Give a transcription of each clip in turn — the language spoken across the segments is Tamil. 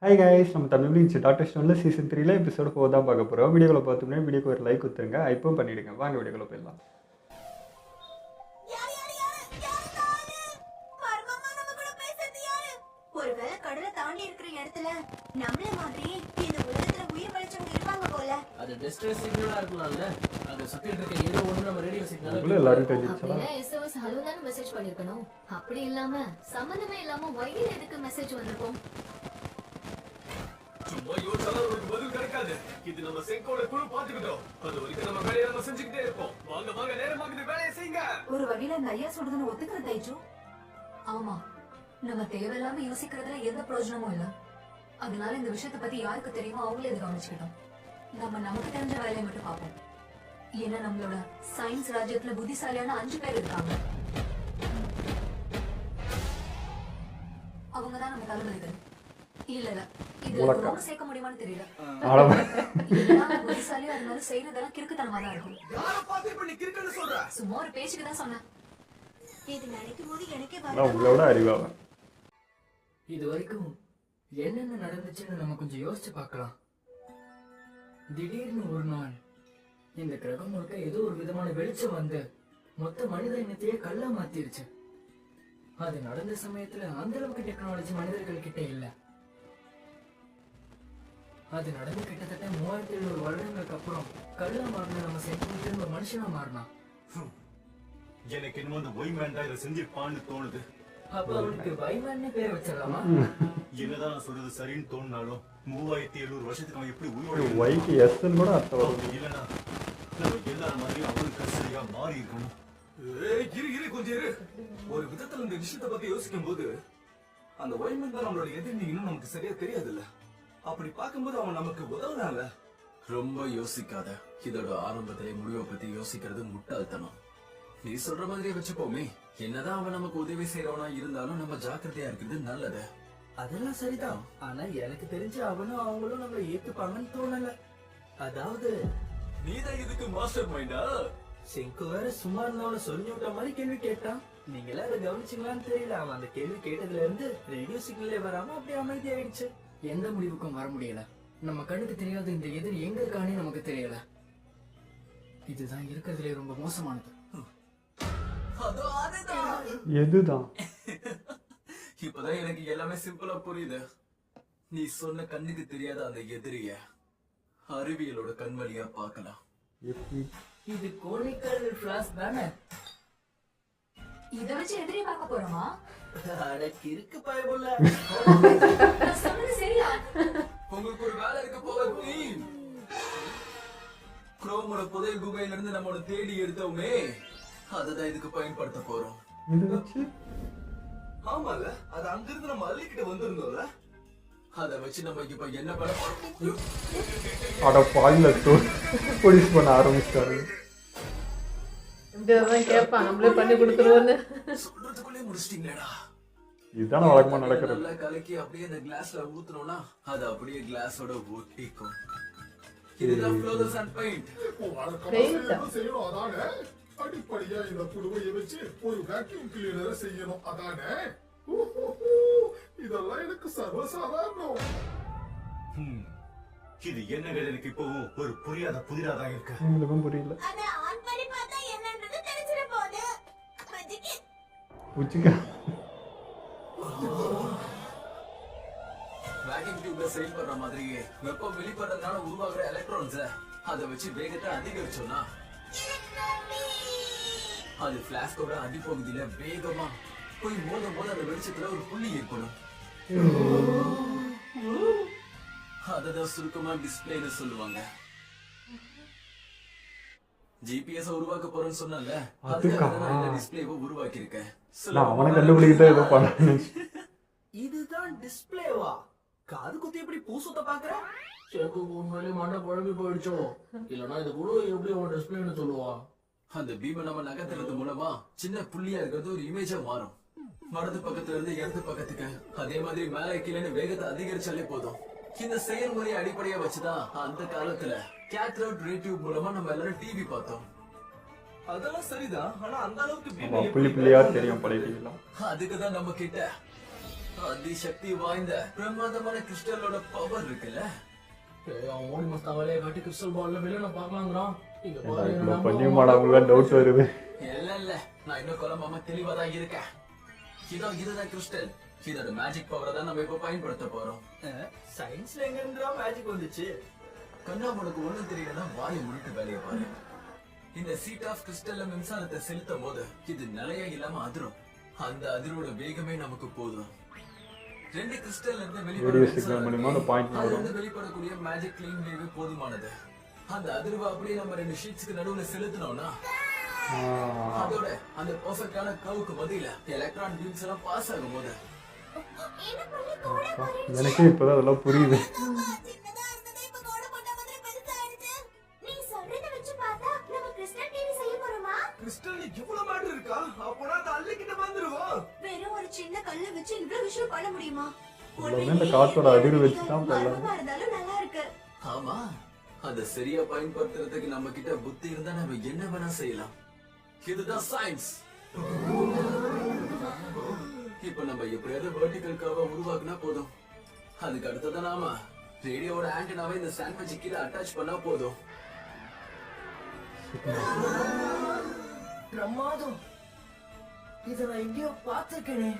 ஹாய் கைஸ், நம்ம தமிழ் மீன்ஸ் டாக்டர் ஸ்டோனில் சீசன் 3ல எபிசோட் 4 தான் பார்க்க போகிறோம். வீடியோவில் பார்த்தோம்னா வீடியோக்கு ஒரு லைக் கொடுத்துருங்க, இப்பவும் பண்ணிவிடுங்க. வாங்க வீடியோக்குள்ள போயிடலாம். ஒருவேளை கடலை தாண்டி இருக்கிற இடத்துல நம்மள மாதிரி இந்த உலகத்துல உயிர் படைச்சவங்க இருப்பாங்க போல. அது டிஸ்ட்ரஸ் சிக்னலா இருக்கலாம்ல. அங்க சுத்திட்டு இருக்க ஏதோ ஒண்ணு நம்ம ரேடியோ சிக்னல் உள்ள எல்லாரும் தெரிஞ்சிச்சா? அப்படினா எஸ்ஓஎஸ் ஹலோ தான் மெசேஜ் பண்ணிருக்கணும். அப்படி இல்லாம சம்பந்தமே இல்லாம வையில் எதுக்கு மெசேஜ் வந்திருக்கும்? சும்மா யோசிச்சாலும் ஒரு பதில் கிடைக்காது. இது நம்ம செங்கோட குழு பாத்துக்கிட்டோம். அது வரைக்கும் நம்ம வேலையை நம்ம செஞ்சுக்கிட்டே இருப்போம். வாங்க வாங்க, நேரமாகுது, வேலையை செய்யுங்க. ஒரு வகையில அந்த ஐயா சொல்றதுன்னு ஒத்துக்கிற தைச்சு. ஆமா, நம்ம தேவையில்லாம யோசிக்கிறதுல எந்த பிரயோஜனமும் இல்ல. அதனால இந்த விஷயத்தை பத்தி யாருக்கு தெரியுமோ அவங்களே இதை கவனிச்சுக்கிட்டோம். நம்ம நமக்கு தெரிஞ்ச வேலையை மட்டும் பார்ப்போம். ஏன்னா நம்மளோட சயின்ஸ் ராஜ்யத்துல புத்திசாலியான 5 பேர் இருக்காங்க. அவங்கதான் நம்ம தலைமைகள். இல்ல இல்ல, இது ரொம்ப சேர்க்க முடியுமான்னு தெரியல. புத்திசாலியா இருந்தாலும் செய்யறதெல்லாம் கிறுக்குத்தனமா தான் இருக்கும். யாரை பார்த்து இப்ப நீ கிறுக்குன்னு சொல்ற? சும்மா ஒரு பேச்சுக்கு தான் சொன்னேன். இது நினைக்கும் போது எனக்கே உங்களோட அறிவாக இது வரைக்கும் என்னென்ன நடந்துச்சுன்னு நம்ம கொஞ்சம் யோசிச்சு பார்க்கலாம். திடீர்னு ஒரு நாள் இந்த கிரகம் முழுக்க ஏதோ ஒரு விதமான வெளிச்சம் வந்து மொத்த மனித இனத்தையே கல்லா மாத்திருச்சு. அது நடந்த சமயத்துல அந்த அளவுக்கு டெக்னாலஜி மனிதர்கள் கிட்ட இல்ல. அது நடந்து கிட்டத்தட்ட 3700 வருடங்களுக்கு அப்புறம் கல்லா மாறின நம்ம சென்று திரும்ப மனுஷனா மாறினான். எனக்கு இன்னும் அந்த ஒய்மேன் தான் இதை செஞ்சிருப்பான்னு தோணுது. அப்ப அவனுக்கு வைமேன்னு பேர் வச்சிடலாமா? என்னதான் நான் சொல்றது சரின்னு தோணுனாலும் 3700 வருஷத்துக்கு அவன் எப்படி உயிரோட ஒய்க்கு எஸ்ன்னு கூட அர்த்தம் வரும். இல்லனா நம்ம எல்லாரும் மாதிரி அவனுக்கு கடைசியா மாறி இருக்கணும். இரு கொஞ்சம் இரு. ஒரு விதத்துல இந்த விஷயத்தை பத்தி யோசிக்கும் போது அந்த ஒய்மேன் தான் நம்மளோட எதிர்ப்பு இன்னும் நமக்கு சரியா தெரியாதுல்ல. அப்படி பார்க்கும்போது அவன் நமக்கு உதவுனால. ரொம்ப யோசிக்காத. இதோட ஆரம்பத்திலே முடிவை பத்தி யோசிக்கிறது முட்டாள்தனம். நீ சொல்ற மாதிரியே வச்சுப்போமே. என்னதான் அவன் நமக்கு உதவி செய்யறவனா இருந்தாலும் நம்ம ஜாக்கிரதையா இருக்கிறது நல்லது. அதெல்லாம் சரிதான். ஆனா எனக்கு தெரிஞ்சு அவனும் அவங்களும் நம்மள ஏத்துப்பாங்கன்னு தோணல. அதாவது நீதான் இதுக்கு மாஸ்டர் மைண்டா? செங்கு வேற சும்மா இருந்தவன சொல்லி விட்ட மாதிரி கேள்வி கேட்டான். நீங்களே அதை கவனிச்சீங்களான்னு தெரியல. அவன் அந்த கேள்வி கேட்டதுல இருந்து ரேடியோ சிக்னலே வராம அப்படியே அமைதி ஆயிடுச்சு. எந்த முடிவுக்கும் வர முடியல. நம்ம கண்ணுக்கு தெரியாத இந்த எதிரி எங்க இருக்கானே நமக்கு தெரியல. இதுதான் இருக்கிறதுல ரொம்ப மோசமானது. எதுதான்? இப்பதான் எனக்கு எல்லாமே சிம்பிளா புரியுது. நீ சொன்ன கண்ணுக்கு தெரியாத அந்த எதிரிய அறிவியலோட கண் வழியா பார்க்கலாம். இது கோனிக்கல் ஃபிளாஷ் தானே? இத வச்சு எதிரி பார்க்க போறோமா? அட கிறுக்கு பயமுள்ள. நான் சொன்னது சரியா? உங்களுக்கு ஒரு வேலை இருக்க போகுது. குரோமோட புதையல் குகையில இருந்து நம்மளோட தேடி எடுத்தோமே, அததான் இதுக்கு பயன்படுத்த போறோம். இது வச்சு ஆமால, அது அங்கிருந்து நம்ம அள்ளிக்கிட்டு வந்திருந்தோம்ல. அதை வச்சு நம்ம இப்ப என்ன பண்ண போறோம்? அட பாயில போலீஸ் பண்ண ஆரம்பிச்சிட்டாரு. இப்படிதான் கேட்பான், நம்மளே பண்ணி கொடுத்துருவோன்னு. சொல்றதுக்குள்ளே முடிச்சிட்டீங்களா? இதுதானே வழக்கமா நடக்கிறது. நல்லா கலக்கி அப்படியே இந்த கிளாஸ்ல ஊத்துனோம்னா அது அப்படியே கிளாஸோட ஒட்டிக்கும். இதுதான் ஃப்ளோரஸ் அண்ட் பெயிண்ட். செய்யணும் அதானே? அடிப்படையா இந்த புடுவையை வச்சு ஒரு வேக்யூம் கிளீனரை செய்யணும் அதானே? இதெல்லாம் எனக்கு சர்வசாதாரணம். இது என்னங்க எனக்கு இப்போ ஒரு புரியாத புதிராதான் இருக்கு. எங்களுக்கும் புரியல. அத ஆன் பண்ணி பார்த்தா என்னன்றது தெரிஞ்சிர போகுது. உச்சிக்கா வேக்யூம் டியூப்ல செயல்படுற மாதிரியே வெப்பம் வெளிப்படுறதுனால உருவாகிற எலக்ட்ரான்ஸ் அதை வச்சு வேகத்தை அதிகரிச்சோம்னா அது பிளாஸ்கோட அடிப்பகுதியில வேகமா போய் மோத அந்த வெளிச்சத்துல ஒரு புள்ளி ஏற்படும். அததான் சுருக்கமா டிஸ்பிளேன்னு சொல்லுவாங்க. ஜிபிஎஸ் உருவாக்க போறேன்னு சொன்னல, அதுக்காக நான் இந்த டிஸ்பிளேவை உருவாக்கி இருக்கேன். நான் அவனை கண்டுபிடிக்கிட்டே ஏதோ பண்ண. இதுதான் டிஸ்பிளேவா? காது குத்தி எப்படி பூசுத்த பாக்குற? செக்கு உண்மையிலே மண்டை குழம்பி போயிடுச்சோ? இல்லனா இது கூட எப்படி அவன் டிஸ்பிளேன்னு சொல்லுவா? அந்த பீமை நம்ம நகர்த்துறது மூலமா சின்ன புள்ளியா இருக்கிறது ஒரு இமேஜா மாறும். வலது பக்கத்துல இருந்து இடது பக்கத்துக்கு அதே மாதிரி மேலே கீழே வேகத்தை அதிகரிச்சாலே போதும். இந்த செயல்முறையை அடிப்படையா வச்சுதான் அந்த காலத்துல கேத்ரோட் ரே டியூப் மூலமா நம்ம எல்லாரும் டிவி பார்த்தோம். அதெல்லாம் சரிதான். ஆனா அந்த அளவுக்கு புள்ளி புள்ளியா தெரியும் பழைய டிவிலாம். அதுக்குதான் நம்ம கிட்ட அதிசக்தி வாய்ந்த பிரமாதமான கிறிஸ்டலோட பவர் இருக்குல்ல. அவன் ஓடி மஸ்தா வேலையை காட்டி கிறிஸ்டல் பால்ல வெளியில பார்க்கலாங்கிறான். இங்க பாரு இவ்வளோ பண்ணியுமாடா அவங்களுக்கு டவுட் வருது. இல்ல நான் இன்னும் குழம்பாம தெளிவா தான் இருக்கேன். இதுதான் கிறிஸ்டல். இதோட மேஜிக் பவரை தான் நம்ம இப்ப பயன்படுத்த போறோம். சயின்ஸ்ல எங்க இருந்தா மேஜிக் வந்துச்சு? கண்ணா உனக்கு ஒண்ணும் தெரியலன்னா வாயை முழுக்க வேலையை பாரு. இந்த சீட் ஆஃப் கிறிஸ்டல்ல மின்சாரத்தை செலுத்தும் போது இது நிலையா இல்லாம அதிரும். அந்த அதிரோட வேகமே நமக்கு போதும். 2 கிறிஸ்டல்ல இருந்து வெளிப்படக்கூடிய மேஜிக் கிளீன் வேவே போதுமானது. அந்த அதிர்வு அப்படியே நம்ம 2 ஷீட்ஸ்க்கு நடுவுல செலுத்தினோம்னா அதோட அந்த பெர்ஃபெக்ட்டான கர்வுக்கு மத்தியில எலக்ட்ரான் பீம்ஸ் எல்லாம் பாஸ் ஆகும் போது எனக்கு இப்பதான் அதெல்லாம் புரியுது. கிறிஸ்டல் இவ்வளவு மேட்டர் இருக்கா? அப்பனா அது அள்ளிக்கிட்ட வந்துருவோம். வெறும் ஒரு சின்ன கல்லை வச்சு இவ்வளவு விஷயம் பண்ண முடியுமா? இந்த காத்தோட அதிர்வு வச்சு தான் இருந்தாலும் நல்லா இருக்கு. ஆமா, அத சரியா பயன்படுத்துறதுக்கு நம்ம கிட்ட புத்தி இருந்தா நம்ம என்ன வேணா செய்யலாம். இதுதான் சயின்ஸ். இப்ப நம்ம எப்படியாவது வெர்டிகல் கர்வ உருவாக்குனா போதும். அதுக்கு அடுத்ததா நாம ரேடியோட ஆண்டனாவை இந்த சாண்ட்விச் கீழே அட்டாச் பண்ணா போதும். பிரமாதம். இத நான் எங்கேயோ பார்த்திருக்கேனே.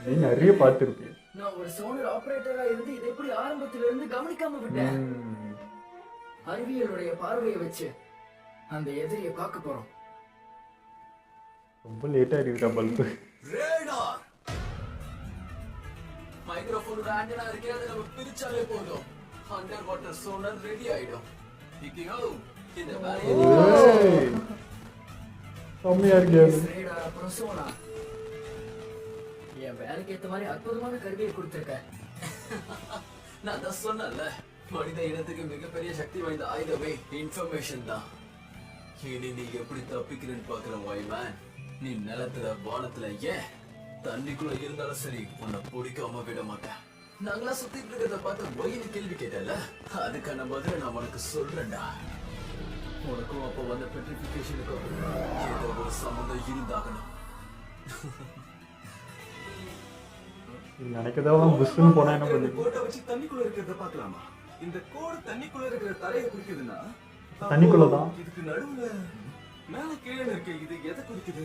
நீ நிறைய பார்த்திருப்பீங்க. நான் ஒரு சோனர் ஆபரேட்டரா இருந்து இதை எப்படி ஆரம்பத்துல இருந்து கவனிக்காம விட்டேன். அறிவியலுடைய பார்வையை வச்சு அந்த எதிரியை பார்க்க போறோம். ரொம்ப லேட்டா இருக்குடா பல்பு. ரேடார் மைக்ரோஃபோனோட ஆண்டனா இருக்கே, அதை நம்ம பிரிச்சாலே போதும். அண்டர் வாட்டர் சோனர் ரெடி ஆயிடும். இக்கியோ இந்த வேலையை செம்மையா இருக்கு. ரேடார் அப்புறம் சோனார். என் வேலைக்கு ஏத்த மாதிரி அற்புதமான கருவியை கொடுத்திருக்கேன். நான் தான் சொன்னேன்ல, மனித இனத்துக்கு மிகப்பெரிய சக்தி வாய்ந்த ஆயுதமே இன்ஃபர்மேஷன் தான். இனி நீ எப்படி தப்பிக்கிறேன்னு பாக்குற வாய்மேன். நீ நிலத்துல வானத்துல ஏன் தண்ணிக்குள்ள இருந்தாலும் சரி உன்னை பிடிக்காம விட மாட்டேன். நாங்களா சுத்திட்டு இருக்கிறத பார்த்து வயிறு கேள்வி கேட்டல, அதுக்கான பதில நான் உனக்கு சொல்றேன்டா. உனக்கும் அப்போ வந்த பெட்ரிஃபிகேஷனுக்கும் ஏதோ ஒரு சம்பந்தம் இருந்தாகணும். நினைக்கதான் புஷ்னு போனா என்ன பண்ணு. கோட்டை வச்சு தண்ணிக்குள்ள இருக்கிறத பார்க்கலாமா? இந்த கோடு தண்ணிக்குள்ள இருக்கிற தரையை குறிக்குதுன்னா தண்ணிக்குள்ளதான். இதுக்கு நடுவுல மேல கீழே இருக்கு. இது எதை குறிக்குது?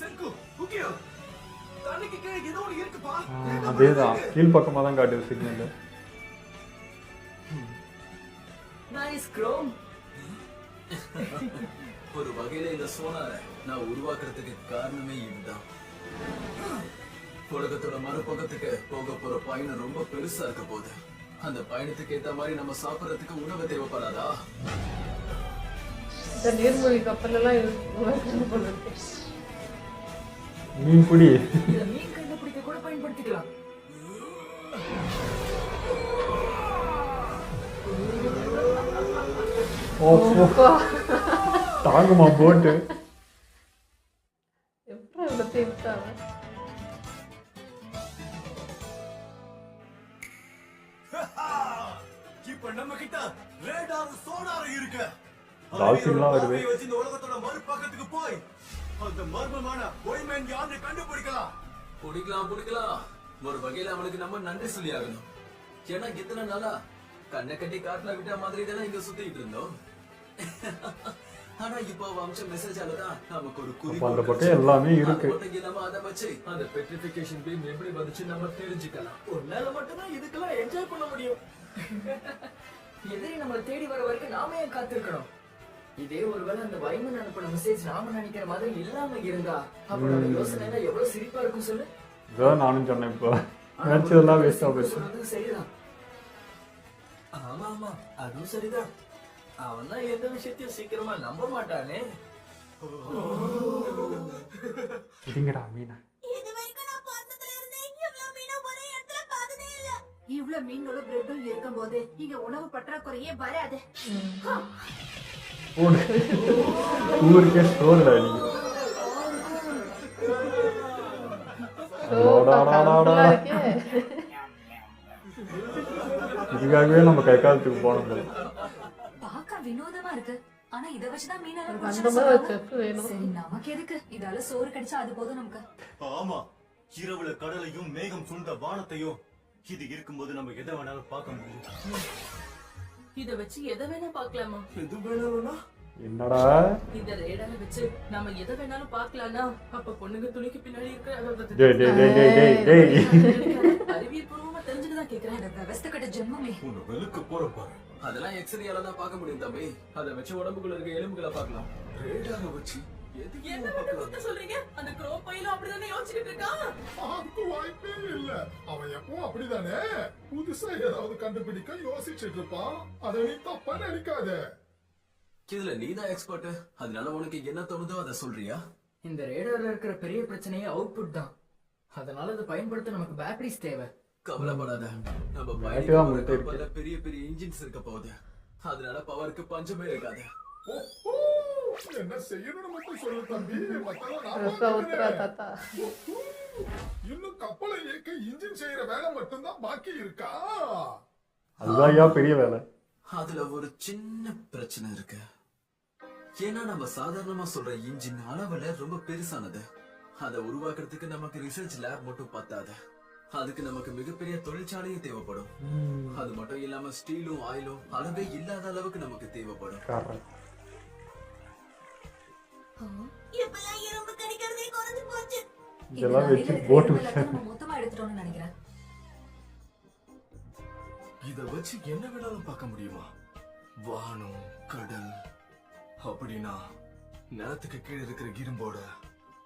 சென்கு குக்கியோ தண்ணிக்கு கீழே ஏதோ ஒன்று இருக்குப்பா. அதேதான், கீழ் பக்கமா தான் காட்டுது சிக்னல். Nice Chrome. ஒரு வகையில இந்த சோனாரை நான் உருவாக்குறதுக்கு காரணமே இதுதான். உலகத்தோட மறுபக்கத்துக்கு போக போற பயணம் ரொம்ப பெருசா இருக்க போகுது. அந்த பயணத்துக்கு ஏத்த மாதிரி நம்ம சாப்பிடறதுக்கு உணவு தேவைப்படாதா? இந்த நீர்மூழ்கி கப்பல் எல்லாம் மீன் பிடி இத மீன் கண்டுபிடிக்க கூட பயன்படுத்திக்கலாம். தாங்குமா போட்டு எப்படி இவ்வளவு தேய்த்தாங்க. இப்ப நம்ம கிட்ட ரேடார் சோனார் இருக்கு. டால்பின்லாம் வருது. வச்சு இந்த உலகத்தோட மறுபக்கத்துக்கு போய் அந்த மர்மமான பொய்மேன் யாருன்னு கண்டுபிடிக்கலாம். பிடிக்கலாம். ஒரு வகையில அவனுக்கு நம்ம நன்றி சொல்லி ஆகணும். ஏன்னா இத்தனை நாளா கண்ணை கட்டி காட்டுல விட்ட மாதிரி தானே இங்க சுத்திட்டு இருந்தோம். ஆனா இப்போ வம்ச மெசேஜாலதான் நமக்கு ஒரு அந்த பக்கம் எல்லாமே இருக்கு. நம்ம அதை வச்சு அந்த பெட்ரிஃபிகேஷன் பீம் எப்படி வந்துச்சு நம்ம தெரிஞ்சுக்கலாம். ஒன்னால மட்டும்தான் இதுக்கெல்லாம் என்ஜாய் பண்ண முடியும். எதிரி நம்மளை தேடி வர வரைக்கும் நாம ஏன் காத்திருக்கணும்? இதே ஒருவேளை அந்த வைமன் அனுப்பின மெசேஜ் நாம நினைக்கிற மாதிரி இல்லாம இருந்தா அப்ப யோசனை எவ்வளவு சிரிப்பா இருக்கும் சொல்லு. இதான் நானும் சொன்னேன். இப்போ நினைச்சதெல்லாம் வேஸ்டா போச்சு. சரிதான். ஆமா அதுவும் சரிதான். அவன் தான் எந்த விஷயத்தையும் சீக்கிரமா நம்ப மாட்டானே. இதுங்கடா மீனா. இவ்வளவு மீன்களும் பிரெட்டும் இருக்கும் போது இங்க உணவு பற்றாக்குறையே வராது. ஊருக்கே ஸ்டோர்டா நீ. இதுக்காகவே நம்ம கை காலத்துக்கு போனோம். பார்க்க வினோதமா இருக்கு. ஆனா இத வச்சுதான் மீனெல்லாம் அந்த பிடிச்சிட மாதிரி ஒரு சொல்றாங்க. செஃப் வேணும். சரி நமக்கு எதுக்கு இதால சோறு கிடைச்சா அது போதும் நமக்கு. ஆமா, இரவுல கடலையும் மேகம் சூழ்ந்த வானத்தையும் இது இருக்கும்போது நம்ம எதை வேணாலும் பார்க்க முடியும். இத வச்சு எதை வேணா பாக்கலாமா? எது வேணாலும்னா என்னடா இந்த ரேடார வச்சு நாம எதை வேணாலும் பாக்கலாம்னா அப்ப பொண்ணுங்க துணிக்கு பின்னாடி டேய் டேய் டேய் டேய் டேய் இருக்கிற அறிவியல் பூர்வமா தெரிஞ்சுதான் கேக்குறேன். அந்த விவஸ்தை கட்ட ஜென்மமே. உன்னை வெளுக்க போற பாரு. அதெல்லாம் எக்ஸ்ரேயால தான் பார்க்க முடியும் தம்பி. அதை வச்சு உடம்புக்குள்ள இருக்க எலும்புகளை பார்க்கலாம். ரேடார வச்சு எதுக்கு என்ன இவன் மட்டும் பார்க்கலாம்? குத்த சொல்றீங்க? அந்த க்ரோ பையில அப்படிதானே யோசிச்சுட்டு இருக்கான். அதுக்கு வாய்ப்பே இல்ல. அவன் எப்பவும் அப்படிதானே, புதுசா ஏதாவது கண்டுபிடிக்க யோசிச்சுட்டு இருப்பான். அதை நீ தப்பா நினைக்காத. இதுல நீதான் எக்ஸ்பர்ட். அதனால உனக்கு என்ன தோணுதோ அதை சொல்றியா? இந்த ரேடார்ல இருக்கிற பெரிய பிரச்சனையே அவுட்புட் தான். அதனால அதை பயன்படுத்த நமக்கு பேட்டரிஸ் தேவை. கவலைப்படாத, நம்ம Battery தான் உங்கள்ட்ட இருக்கு. கப்பல்ல பெரிய பெரிய இன்ஜின்ஸ் இருக்க போகுது. அதனால பவருக்கு பஞ்சமே இருக்காது. ஓஹோ, என்ன செய்யணும்னு மட்டும் சொல்லு தம்பி, மத்தெல்லாம் நான் ரசா ஊத்துறா பார்த்துக்கிறேன். தாத்தா. ஓஹோ, இன்னும் கப்பலை இயக்க இன்ஜின் செய்யற வேலை மட்டும்தான் பாக்கி இருக்கா? அதுதான் ஐயா பெரிய வேலை. அதுல ஒரு சின்ன பிரச்சனை இருக்கு. ஏன்னா நம்ம சாதாரணமா சொல்ற இன்ஜின் அளவுல ரொம்ப பெருசானது. அதை உருவாக்குறதுக்கு நமக்கு ரிசர்ச் லேப் மட்டும் பத்தாது. அதுக்கு நமக்கு மிகப்பெரிய தொழிற்சாலையும் தேவைப்படும். அது மட்டும் இல்லாம ஸ்டீலும் ஆயிலும் அளவே இல்லாத அளவுக்கு நமக்கு தேவைப்படும். கரெக்ட். இப்பெல்லாம் இரும்பு கிடைக்கிறதே குறைஞ்சு போச்சு. இதெல்லாம் இந்த வச்சு அறையில போட்டு இருக்கிற எல்லாத்தையும் நம்ம மொத்தமா எடுத்துட்டோம்னு நினைக்கிறேன். இத வச்சு என்ன வேணாலும் பார்க்க முடியுமா? வானம், கடல், அப்படின்னா நிலத்துக்கு கீழே இருக்கிற இரும்போட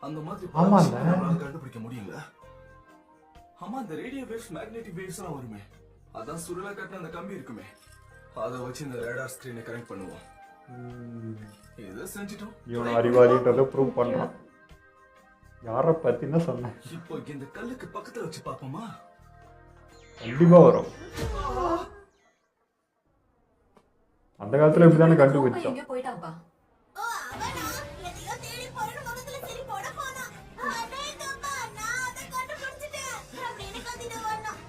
அந்த மாதிரி பல ஆமால்ல. விஷயங்களை நம்மளால கண்டுபிடிக்க முடியல. ஆமா, அந்த ரேடியோ வேவ்ஸ், மேக்னெட்டிக் வேவ்ஸ் எல்லாம் வருமே, அதான் சுருளா கட்டின அந்த கம்பி இருக்குமே, அதை வச்சு இந்த ரேடார் ஸ்கிரீனை கனெக்ட் பண்ணுவோம். இதை செஞ்சுட்டோம். இவன் அறிவாளின்றதை ப்ரூவ் பண்றான். யாரை பத்தின சொன்னேன்? இப்போ இந்த கல்லுக்கு பக்கத்துல வச்சு பாப்போமா? கண்டிப்பா வரும். அந்த காலத்துல இப்படிதானே ரோபோ கண்டுபிடிச்சோம். எங்க போயிட்டாப்பா? ஓ, அவனா? எதையோ தேடி போறேன்னு முகத்துல சரி போட போனான். அடேங்கப்பா, நான் அதை கண்டுபிடிச்சிட்டேன் அப்படின்னு கத்திட்டு வந்தான்.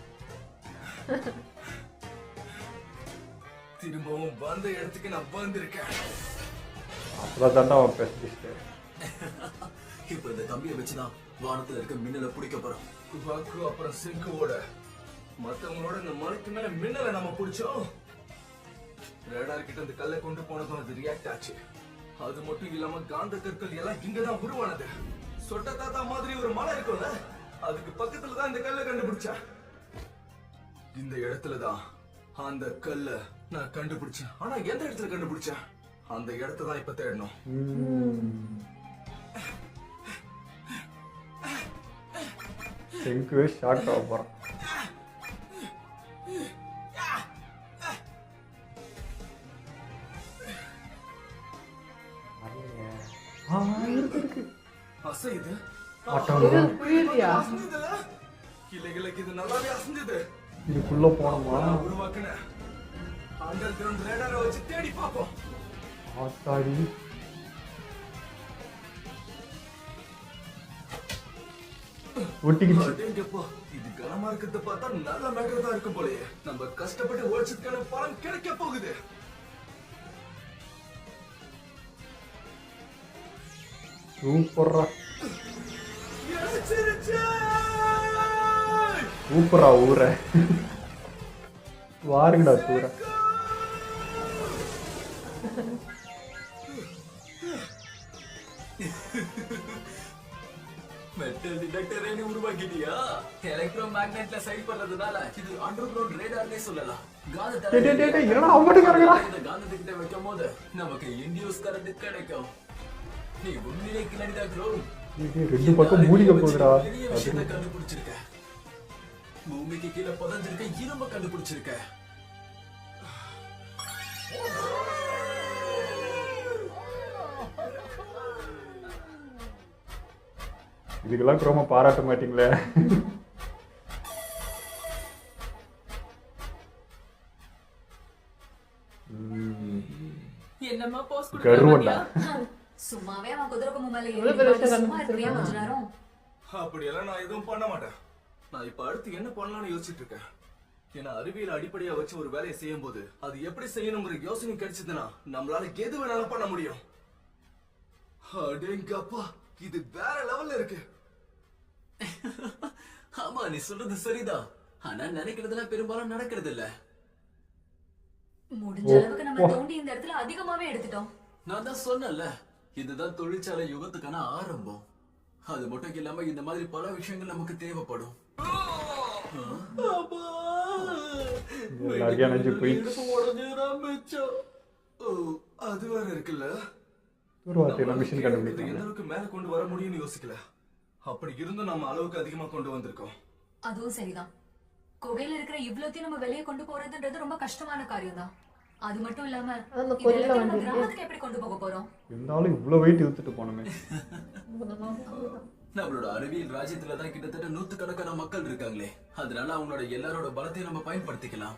திரும்பவும் வந்த இடத்துக்கு நான் வந்திருக்கேன். அப்புறம் தாண்டா அவன் பெஸ்டிஸ்ட். இப்ப இந்த கம்பியை வச்சுதான் வானத்துல இருக்க மின்னலை பிடிக்க போறோம். குவாக்கு அப்புறம் சிங்குவோட மத்தவங்களோட இந்த மலைக்கு மேல மின்னலை நம்ம பிடிச்சோம். ரேடார் கிட்ட இந்த கல்லை கொண்டு போனதும் அது ரியாக்ட் ஆச்சு. அது மட்டும் இல்லாம காந்த கற்கள் எல்லாம் இங்கதான் உருவானது. சொட்ட தாத்தா மாதிரி ஒரு மலை இருக்கும்ல, அதுக்கு பக்கத்துல தான் இந்த கல்லை கண்டுபிடிச்சேன். இந்த இடத்துலதான் அந்த கல்லை நான் கண்டுபிடிச்சேன். ஆனா எந்த இடத்துல கண்டுபிடிச்சேன்? அந்த இடத்தை தான் இப்ப தேடணும். செங்குவே ஷாக் ஆக போறான். அசைது ஆட்டோல புரியுதியா? அசைதுல கிளைகளுக்கு இது நல்லாவே அசைஞ்சது. இதுக்குள்ள போனோமா? உருவாக்குன அண்டர் கிரவுண்ட் ரேடாரை வச்சு தேடி பார்ப்போம். ஆத்தாடி. ஒட்டிக்கிச்சு. அடேங்கப்பா, இது கனமா இருக்கிறத பார்த்தா நல்ல மேட்டர் தான் இருக்கும் போலயே. நம்ம கஷ்டப்பட்டு உழைச்சதுக்கான பலன் கிடைக்க போகுது. சூப்பரா கிடைச்சிருச்சு. சூப்பரா ஊற வாருங்கடா தூர. மெட்டல் டிடெக்டரே உருவாக்கிட்டியா? எலக்ட்ரோ மேக்னெட்ல சைட் பண்றதுனால இது அண்டர் கிரவுண்ட் ரேடார்னே சொல்லலாம். என்னடா அவன் கறக்குறா? இந்த காந்தத்துக்கிட்ட வைக்கும் போது நமக்கு இன்டியூஸ் கரண்ட் கிடைக்கும். நீ உண்மையிலே கிளடிதான் க்ரோ. ரெண்டு பக்கம் மூடிக்க போகுதுடா. பெரிய விஷயத்தை கண்டுபிடிச்சிருக்க. பூமிக்கு கீழே புதைஞ்சிருக்க இரும்ப கண்டுபிடிச்சிருக்க. இதுக்கெல்லாம் குரோமா பாராட்ட மாட்டீங்களே. என்னம்மா போஸ் கருவண்டா. சும்மாவே அவன் குதிரை கொம்பு மேல எவ்வளவு ஏறி பெரிய உட்கார்ந்து விஷயம் சும்மா இருக்கியா கொஞ்ச நேரம்? அப்படியெல்லாம் நான் எதுவும் பண்ண மாட்டேன். நான் இப்ப அடுத்து என்ன பண்ணலாம்னு யோசிச்சுட்டு இருக்கேன். ஏன்னா அறிவியல் அடிப்படையா வச்சு ஒரு வேலையை செய்யும் போது அது எப்படி செய்யணுங்கிற யோசனை கிடைச்சதுன்னா நம்மளால எது வேணாலும் பண்ண முடியும். அடேங்கப்பா, இது வேற லெவல்ல இருக்கு. ஆமா, நீ சொல்றது சரிதான். ஆனா நினைக்கிறதுலாம் பெரும்பாலும் நடக்கிறது இல்ல. முடிஞ்ச அளவுக்கு நம்ம தோண்டி இந்த இடத்துல அதிகமாவே எடுத்துட்டோம். நான் தான் சொன்னேன்ல, இதுதான் தொழிற்சாலை யுகத்துக்கான ஆரம்பம். அது மட்டும் இல்லாம இந்த மாதிரி பல விஷயங்கள் நமக்கு தேவைப்படும். அது வேற இருக்குல்ல, மிஷின் கண்டுபிடிச்சாங்க. எந்த அளவுக்கு மேல கொண்டு வர முடியும்னு யோசிக்கல. அப்படி இருந்தும் நம்ம அளவுக்கு அதிகமா கொண்டு வந்திருக்கோம். அதுவும் சரிதான். குகையில இருக்கிற இவ்வளோத்தையும் நம்ம வெளியே கொண்டு போறதுன்றது ரொம்ப கஷ்டமான காரியம் தான். அது மட்டும் இல்லாம நம்ம கிராமத்துக்கு எப்படி கொண்டு போக போறோம்? இருந்தாலும் இவ்வளவு வெயிட் இழுத்துட்டு போனோமே. நம்மளோட அறிவியல் ராஜ்யத்துல தான் கிட்டத்தட்ட 100கணக்கான மக்கள் இருக்காங்களே. அதனால அவங்களோட எல்லாரோட பலத்தையும் நம்ம பயன்படுத்திக்கலாம்.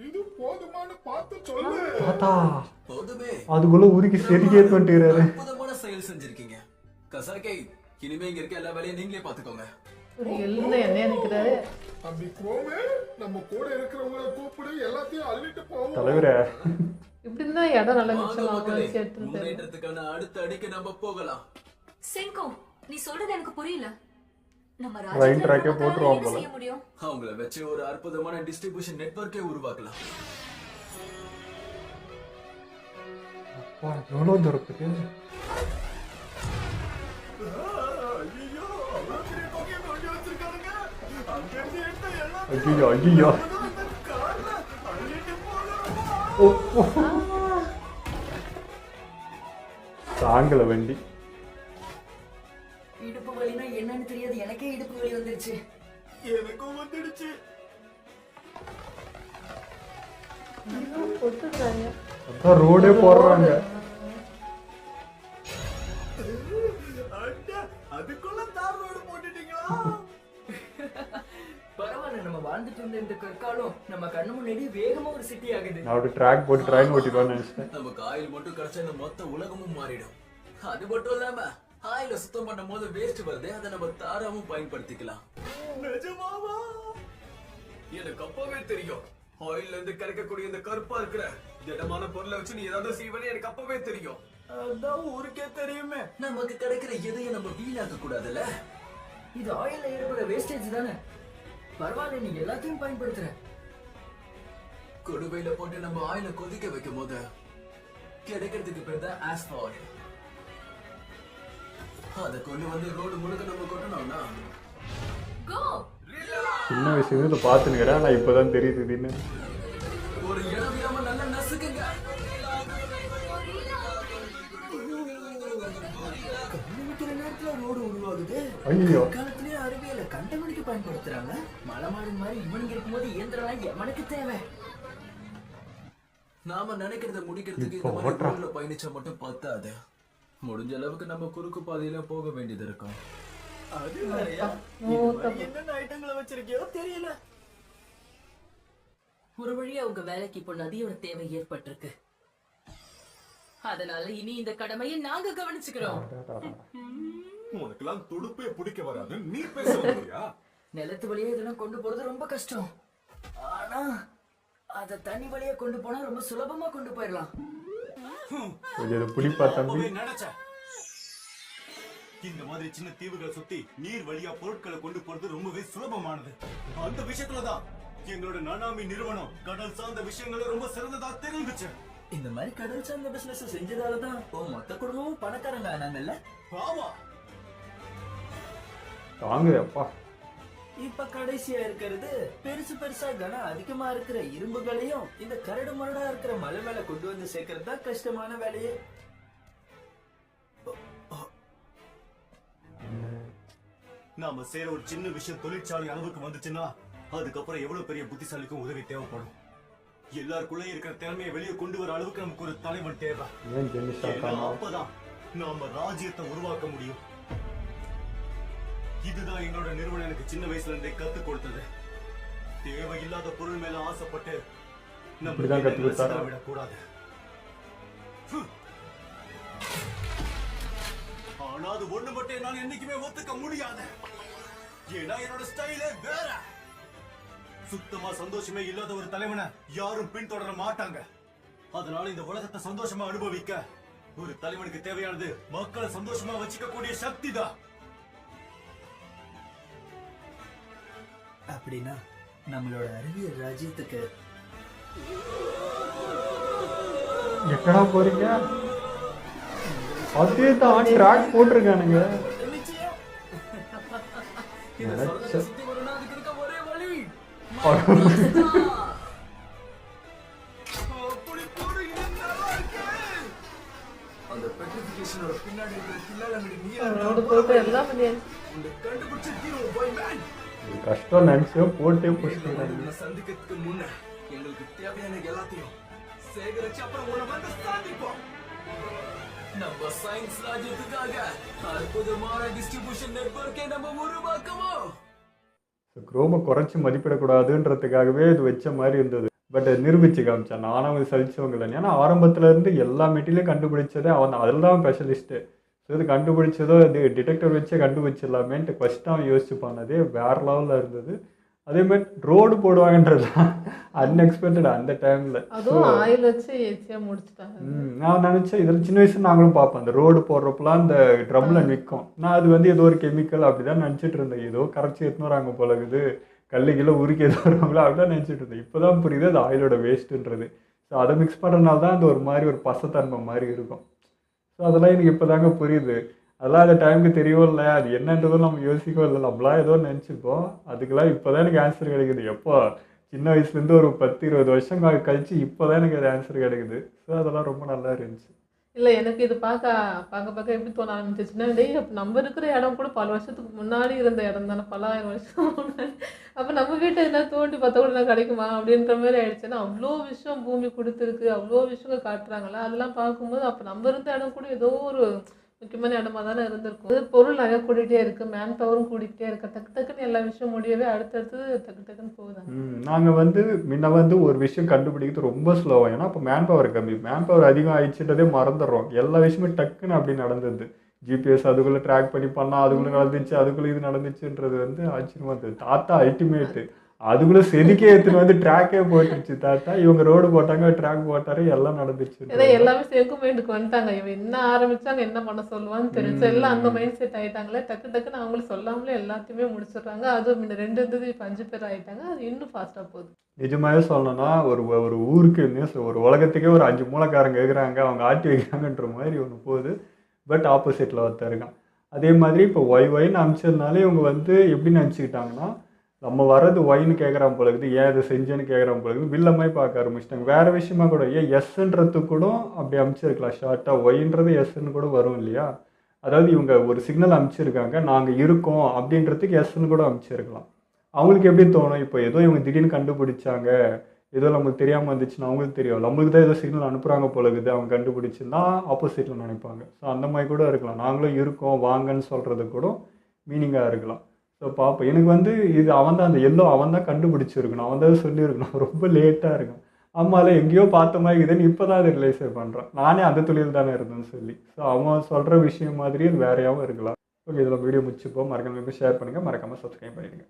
இது போதுமான பார்த்து சொல்லு. தாத்தா போதுமே, அதுக்குள்ள ஊருக்கு சரியே பண்ணிட்டுறாரு. அற்புதமான செயல் செஞ்சிருக்கீங்க கசாக்கே. இனிமே இங்க இருக்க எல்லா வேலையும் நீங்களே பாத்துக்கோங்க. என்ன நினைக்கிறாரு அப்படி கோமே, நம்ம கூட இருக்கிறவங்கள கூப்பிடு, எல்லாத்தையும் அள்ளிட்டு போவோம். தலைவரே, இப்படி தான் இடம் நல்ல மிச்சம். முன்னேற்றத்துக்கான அடுத்த அடிக்கு நம்ம போகலாம். செங்கோ, நீ சொல்றது எனக்கு புரியல. நம்ம ரைட் ட்ராக்கே போட்டுருவோம் போல. செய்ய முடியும். அவங்கள வச்சு ஒரு அற்புதமான டிஸ்ட்ரிபியூஷன் நெட்வொர்க்கே உருவாக்கலாம். அப்பா, எவ்வளவு தூரத்துக்கு? ஐயோ ஐயோ, தாங்கல வண்டி. இடுப்பு வலினா என்னன்னு தெரியாது, எனக்கே இடுப்பு வலி வந்துருச்சு. எனக்கும் வந்துடுச்சு. அதான் ரோடே போடுறாங்க. அதுக்குள்ள தார் ரோடு போட்டுட்டீங்களா? பரவாயில்ல, நம்ம வாழ்ந்துட்டு இருந்த இந்த கற்காலம் நம்ம கண்ணு முன்னாடி வேகமா ஒரு சிட்டி ஆகுது. நான் ஒரு ட்ராக் போட்டு ட்ரெயின் ஓட்டிடுவான்னு நினைச்சிட்டேன். நமக்கு ஆயில் மட்டும் கிடைச்சா இந்த மொத்த உலகமும் மாறிடும். அது மட்டும் இல்லாம ஆயில சுத்தம் பண்ணும் போது வேஸ்ட் வருது, அதை நம்ம தாராவும் பயன்படுத்திக்கலாம். நிஜமாவா? எனக்கு அப்பவே தெரியும். ஆயில்ல இருந்து கிடைக்கக்கூடிய இந்த கருப்பா இருக்கிற திடமான பொருளை வச்சு நீ ஏதாவது செய்வனே எனக்கு அப்பவே தெரியும். அதான் ஊருக்கே தெரியுமே. நமக்கு கிடைக்கிற எதையும் நம்ம வீணாக்க கூடாதுல்ல. இது ஆயில்ல ஏற்படுற வேஸ்டேஜ் தானே. பரவாயில்ல, நீ எல்லாத்தையும் பயன்படுத்துற. கொடுவையில போட்டு நம்ம ஆயில கொதிக்க வைக்கும் போது கிடைக்கிறதுக்கு பேர் தான் ஆஸ்பால்ட். அதை கொண்டு வந்து ரோடு முழுக்க நம்ம கொட்டணும்னா சின்ன வயசுல இதை பார்த்துனுக்கிறேன். ஆனா இப்பதான் தெரியுது இதுன்னு. ஒரு இடம் விடாம நல்லா நசுக்குங்க. கண்டுபிடிக்கிற நேரத்துல ரோடு உருவாகுது. ஐயோ, காலத்திலேயே அறிவியலை கண்டுபிடிக்க பயன்படுத்துறாங்க. மலைமாடு மாதிரி இவனுங்க இருக்கும்போது இயந்திரம் எவனுக்கு தேவை? நாம நினைக்கிறத முடிக்கிறதுக்கு இந்த மாதிரி ரோட்ல பயணிச்சா மட்டும் பத்தாது. முடிஞ்ச அளவுக்கு நம்ம குறுக்கு பாதையில போக வேண்டியது இருக்கும். அது வேறயா? என்னென்ன ஐட்டங்களை வச்சிருக்கியோ தெரியல. ஒரு வழியா உங்க வேலைக்கு இப்போ நதியோட தேவை ஏற்பட்டிருக்கு. அதனால இனி இந்த கடமையை நாங்க கவனிச்சுக்கிறோம். உனக்கெல்லாம் துடுப்பே பிடிக்க வராது, நீ பேச வந்தியா? நிலத்து வழியா இதெல்லாம் கொண்டு போறது ரொம்ப கஷ்டம். ஆனா அத தண்ணி வழியா கொண்டு போனா ரொம்ப சுலபமா கொண்டு போயிடலாம். கொஞ்சம் புடிப்பா தம்பி. நினைச்சேன் இந்த மாதிரி சின்ன தீவுகளை சுத்தி நீர் வழியா பொருட்களை கொண்டு போறது ரொம்பவே சுலபமானது. அந்த விஷயத்துலதான் எங்களோட நானாமி நிறுவனம் கடல் சார்ந்த விஷயங்களை ரொம்ப சிறந்ததா தெரிஞ்சுச்சு. இந்த மாதிரி கடல் சார்ந்த பிசினஸ் செஞ்சதாலதான் மொத்த குடும்பமும் பணக்காரங்க ஆனாங்கல்ல. ஆமா, தாங்க அப்பா. இப்ப கடைசியா இருக்கிறது பெருசு பெருசா கனம் அதிகமா இருக்கிற இரும்புகளையும் இந்த கரடு மரடா இருக்கிற மலை மேல கொண்டு வந்து சேர்க்கறது தான் கஷ்டமான வேலையே. நாம செய்யற ஒரு சின்ன விஷயம் தொழிற்சாலை அளவுக்கு வந்துச்சுன்னா அதுக்கப்புறம் எவ்வளவு பெரிய புத்திசாலிக்கும் உதவி தேவைப்படும். எல்லாருக்குள்ளே இருக்கிற திறமையை வெளியே கொண்டு வர அளவுக்கு நமக்கு ஒரு தலைவன் தேவை. அப்பதான் நாம ராஜ்யத்தை உருவாக்க முடியும். இதுதான் எங்களோட நிறுவனம் எனக்கு சின்ன வயசுல இருந்தே கத்து கொடுத்தது. தேவையில்லாத பொருள் மேல ஆசைப்பட்டு நம்ம விடக்கூடாது. ஆனா அது ஒண்ணு மட்டும் என்னால என்னைக்குமே ஒத்துக்க முடியாது. ஏன்னா என்னோட ஸ்டைலே வேற. சுத்தமா சந்தோஷமே இல்லாத ஒரு தலைவனை யாரும் பின்தொடர மாட்டாங்க. அதனால இந்த உலகத்தை சந்தோஷமா அனுபவிக்க ஒரு தலைவனுக்கு தேவையானது மக்களை சந்தோஷமா வச்சுக்க கூடிய சக்தி தான். அப்படின்னா நம்மளோட அறிவியல் ராஜ்யத்துக்கு எக்கடா போறீங்க? அதே தான் ட்ராக் போட்டிருக்கானுங்க. இந்த சொர்க்கத்தை சுத்தி வரணும்னா அதுக்கு இருக்க ஒரே வழி அந்த பெட்ரிஃபிகேஷனோட பின்னாடி இருக்கிற கில்லாலங்கடி ரோடு போட்டு எல்லாம் பண்ணியாச்சு. உன்னை கண்டுபிடிச்சு தீருவோம் பாய் மேன். கஷ்டம் நினைச்சோ போட்டே போச்சுக்கிறாங்க. உன்னை சந்திக்கிறதுக்கு முன்ன எங்களுக்கு தேவையான எல்லாத்தையும் சேகரிச்சு அப்புறம் உன்னை வந்து சந்திப்போம். நம்ம சயின்ஸ் ராஜ்யத்துக்காக அற்புதமான டிஸ்ட்ரிபியூஷன் நெட்வொர்க்கை நம்ம உருவாக்குவோம். குரோமை குறைச்சி மதிப்பிடக்கூடாதுன்றதுக்காகவே இது வச்ச மாதிரி இருந்தது. பட் நிரூபிச்சு காமிச்சான். நானும் அவங்க சலிச்சவங்க இல்லை. ஏன்னா ஆரம்பத்துல இருந்து எல்லா மெட்டீரியலும் கண்டுபிடிச்சதே அவன் அதில் தான் ஸ்பெஷலிஸ்ட்டு. ஸோ இது கண்டுபிடிச்சதோ இது டிடெக்டர் வச்சே கண்டுபிடிச்சிடலாமேன்ட்டு ஃபஸ்ட்டு அவன் யோசிச்சு பண்ணதே வேறு லெவலில் இருந்தது. அதேமாதிரி ரோடு போடுவாங்கன்றதுலாம் அன்எக்ஸ்பெக்டட் அந்த டைமில். அதுவும் ஆயில் வச்சு ஈஸியாக முடிச்சுட்டாங்க. நான் நினச்சேன் இதில் சின்ன வயசு நாங்களும் பார்ப்பேன். அந்த ரோடு போடுறப்பெல்லாம் அந்த ட்ரம்மில் நிற்கும். நான் அது வந்து ஏதோ ஒரு கெமிக்கல் அப்படி தான் நினச்சிட்டு இருந்தேன். ஏதோ கரைச்சி எடுத்துன்னு வராங்க போலகுது, கல்லு கிலோ உருக்கி எதோ வருவாங்களோ அப்படி தான் நினச்சிட்டு இருந்தேன். இப்போ தான் புரியுது அது ஆயிலோட வேஸ்ட்டுன்றது. ஸோ அதை மிக்ஸ் பண்ணுறதுனால தான் அந்த ஒரு மாதிரி ஒரு பசத்தன்மை மாதிரி இருக்கும். ஸோ அதெல்லாம் எனக்கு இப்போ தாங்க புரியுது. அதெல்லாம் அந்த டைமுக்கு தெரியவும் இல்லை, அது என்னன்றதும் நம்ம யோசிக்கவும் இல்லை. நம்மளாம் ஏதோ நினச்சிப்போம். அதுக்கெல்லாம் இப்போ தான் எனக்கு ஆன்சர் கிடைக்குது. எப்போ சின்ன வயசுலேருந்து ஒரு 10-20 வருஷம் கழிச்சு இப்போ தான் எனக்கு அது ஆன்சர் கிடைக்குது. ஸோ அதெல்லாம் ரொம்ப நல்லா இருந்துச்சு. இல்லை எனக்கு இது பார்க்க எப்படி தோண ஆரம்பிச்சிச்சுன்னா, டேய் அப்போ நம்ம இருக்கிற இடம் கூட பல வருஷத்துக்கு முன்னாடி இருந்த இடம் தானே, பல ஆயிரம் வருஷம் முன்னாடி. அப்போ நம்ம வீட்டை என்ன தோண்டி பார்த்தா கூட கிடைக்குமா அப்படின்ற மாதிரி ஆயிடுச்சுன்னா, அவ்வளோ விஷயம் பூமி கொடுத்துருக்கு, அவ்வளோ விஷயங்கள் காட்டுறாங்களா. அதெல்லாம் பார்க்கும்போது அப்போ நம்ம இருந்த இடம் கூட ஏதோ ஒரு முக்கியமான இடமா தானே இருந்திருக்கும். அது பொருள் நிறைய கூட்டிகிட்டே இருக்குது, மேன் பவரும் கூட்டிகிட்டே இருக்கு. டக்கு டக்குன்னு எல்லா விஷயம் முடியவே அடுத்தடுத்து டக்கு டக்குன்னு போகுதாங்க. நாங்கள் வந்து முன்ன வந்து ஒரு விஷயம் கண்டுபிடிக்கிறது ரொம்ப ஸ்லோவாக. ஏன்னா இப்போ மேன் பவர் கம்மி, மேன் பவர் அதிகம் ஆயிடுச்சுன்றதே மறந்துடுறோம். எல்லா விஷயமே டக்குன்னு அப்படி நடந்தது. ஜிபிஎஸ் அதுக்குள்ளே ட்ராக் பண்ணி பண்ணால் அதுக்குள்ளே நடந்துச்சு, அதுக்குள்ளே இது நடந்துச்சுன்றது வந்து ஆச்சரியமாக இருந்தது. தாத்தா அல்டிமேட்டு அதுக்குள்ளே செதுக்கே எடுத்துன்னு வந்து ட்ராக்கே போட்டுருச்சு தாத்தா. இவங்க ரோடு போட்டாங்க, ட்ராக் போட்டாரு, எல்லாம் நடந்துச்சு. ஏன்னா எல்லாமே சேர்க்கு மைண்டுக்கு வந்துட்டாங்க. இவன் என்ன ஆரம்பிச்சாங்க, என்ன பண்ண சொல்லுவான்னு தெரிஞ்சு எல்லாம் அந்த மைண்ட் செட் ஆகிட்டாங்களே. டக்கு டக்குன்னு அவங்களும் சொல்லாமலே எல்லாத்தையுமே முடிச்சிடுறாங்க. அதுவும் முன்ன 2 இருந்தது, இப்போ 5 பேர் ஆகிட்டாங்க. அது இன்னும் ஃபாஸ்ட்டாக போகுது. நிஜமாவே சொல்லணும்னா ஒரு ஊருக்கு ஒரு உலகத்துக்கே ஒரு 5 மூலக்காரங்க இருக்கிறாங்க, அவங்க ஆட்டி வைக்கிறாங்கன்ற மாதிரி ஒன்று போகுது. பட் ஆப்போசிட்டில் ஒருத்தர் இருக்கான். அதே மாதிரி இப்போ ஒய்னு அனுப்பிச்சதுனாலே இவங்க வந்து எப்படி நினச்சிக்கிட்டாங்கன்னா, நம்ம வர்றது ஒய்னு கேட்குறான் போலகுது, ஏன் இதை செஞ்சேன்னு கேட்குறான் போலகுது, வில்லமாய் பார்க்க ஆரம்பிச்சிட்டாங்க. வேறு விஷயமா கூட ஏன் எஸ்ன்றதுக்கு கூட அப்படி அனுப்பிச்சிருக்கலாம். ஷார்ட்டாக ஒய்ன்றது எஸ்ன்னு கூட வரும் இல்லையா. அதாவது இவங்க ஒரு சிக்னல் அனுப்பிச்சிருக்காங்க, நாங்கள் இருக்கோம் அப்படின்றதுக்கு எஸ்ன்னு கூட அனுப்பிச்சிருக்கலாம். அவங்களுக்கு எப்படி தோணும், இப்போ ஏதோ இவங்க திடீர்னு கண்டுபிடிச்சாங்க, ஏதோ நமக்கு தெரியாமல் வந்துச்சுன்னா அவங்களுக்கு தெரியும், நம்மளுக்கு தான் ஏதோ சிக்னல் அனுப்புகிறாங்க போலகுது, அவங்க கண்டுபிடிச்சுன்னா ஆப்போசிட்டில் நினைப்பாங்க. ஸோ அந்த மாதிரி கூட இருக்கலாம். நாங்களும் இருக்கோம் வாங்கன்னு சொல்கிறது கூட மீனிங்காக இருக்கலாம். ஸோ பார்ப்போம். எனக்கு வந்து இது அவன் தான் அந்த எல்லோ அவன் தான் கண்டுபிடிச்சிருக்கணும், அவன் தான் சொல்லியிருக்கணும். ரொம்ப லேட்டாக இருக்கும். அம்மாவில் எங்கேயோ பார்த்த மாதிரி இதுன்னு இப்போ தான் அதை ரிலைஸ் பண்ணுறான். நானே அந்த தொழில் தானே இருந்தேன்னு சொல்லி. ஸோ அவன் சொல்கிற விஷயம் மாதிரியே வேறையாகவும் இருக்கலாம். ஓகே, இதில் வீடியோ முடிச்சுப்போம். மறக்காம ஷேர் பண்ணுங்கள், மறக்காமல் சப்ஸ்கிரைப் பண்ணிடுங்க.